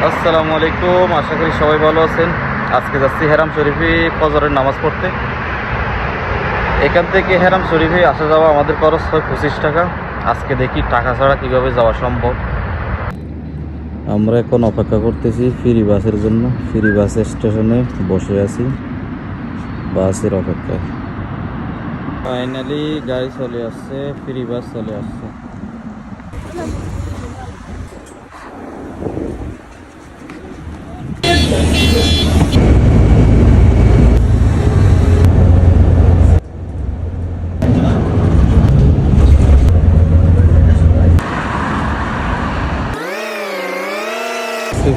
আসসালামু আলাইকুম, আশা করি সবাই ভালো আছেন। আজকে যাচ্ছি হেরাম শরীফে ফজরের নামাজ পড়তে। এখান থেকে হেরাম শরীফে আসা যাওয়া আমাদের খরচ হয় 25 টাকা। আজকে দেখি টাকা ছাড়া কিভাবে যাওয়া সম্ভব। আমরা এখন অপেক্ষা করতেছি ফ্রি বাসের জন্য। ফ্রি বাস স্টেশনে বসে আছি বাসের অপেক্ষায়। ফাইনালি গাড়ি চলে আসছে, ফ্রি বাস চলে আসছে।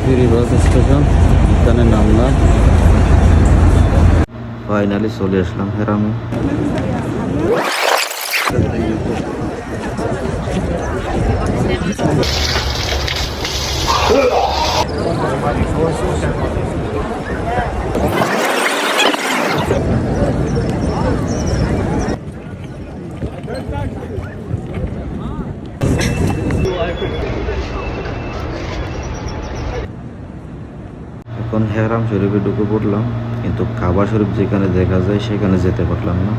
ফ্রি বাস স্টেশন, এখানে নামলাম। ফাইনালি চলে আসলাম হেরামে। এখন হেরাম শরীফে ঢুকে পড়লাম, কিন্তু কাবা শরীফ যেখানে দেখা যায় সেখানে যেতে পারলাম না,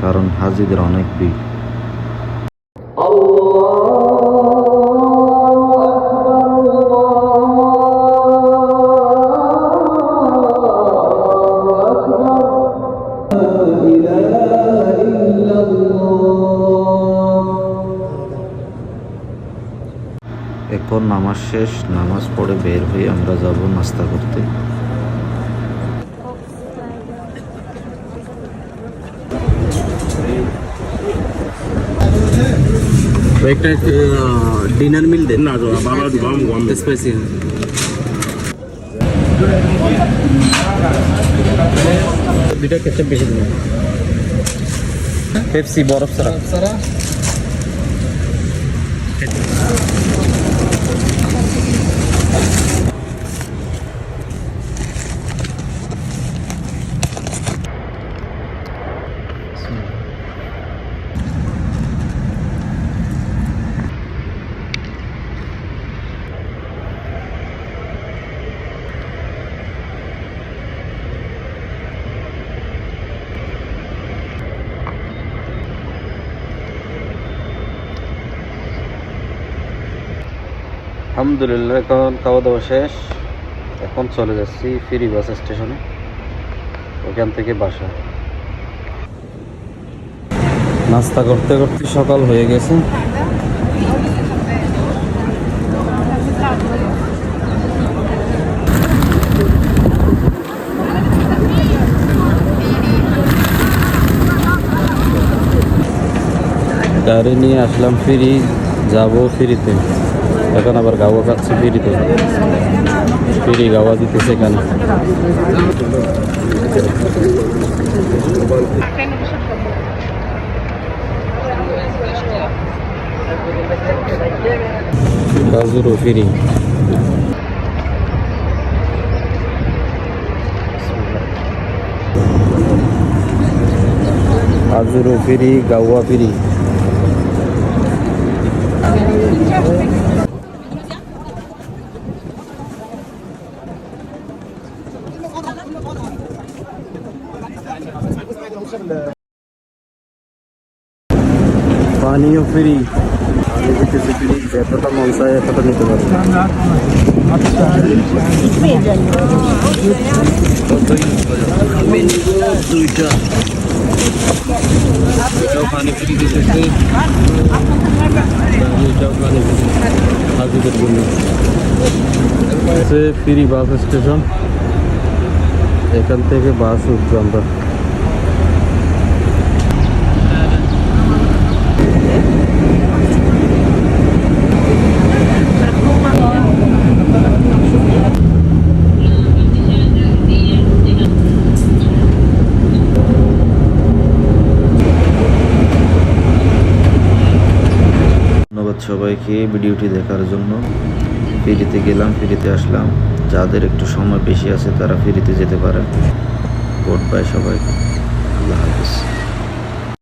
কারণ হাজিদের অনেক ভিড়। এখন নামাজ শেষ, নামাজ পড়ে বের হয়ে আমরা যাব নাস্তা করতে। একটা ডিনার মিল দেন না, স্পাইসি দুইটা কেচাপ বেশি দিন। পেপসি বরফ ছাড়া। আলহামদুলিল্লাহ, এখন খাওয়া দাওয়া শেষ। এখন চলে যাচ্ছি ফ্রি বাস স্টেশনে, ওখান থেকে বাসা। নাস্তা করতে করতে সকাল হয়ে গেছে। গাড়ি নিয়ে আসলাম ফ্রি, যাবো ফ্রিতে। এখন আবার গাওয়া খাচ্ছি ফ্রিতে, ফ্রি গাওয়া দিতেছে এখানে। গাজরও ফ্রি। গাজরও ফ্রি, গাওয়া ফ্রি। পানিও ফ্রি, পানি দিতেছে ফ্রি। যতটা মন চায় এতটা নিতে পারবে। দুইটা পানি ফ্রি দিতেছে, হাজিদের জন্য। ফ্রি বাস স্টেশন, এখান থেকে বাস উঠবো আমরা। ধন্যবাদ সবাইকে ভিডিওটি দেখার জন্য। ফ্রিতে গেলাম, ফ্রিতে আসলাম। যাদের একটু সময় বেশি আছে তারা ফ্রিতে যেতে পারে। গুড বাই সবাই, আল্লাহ হাফিজ।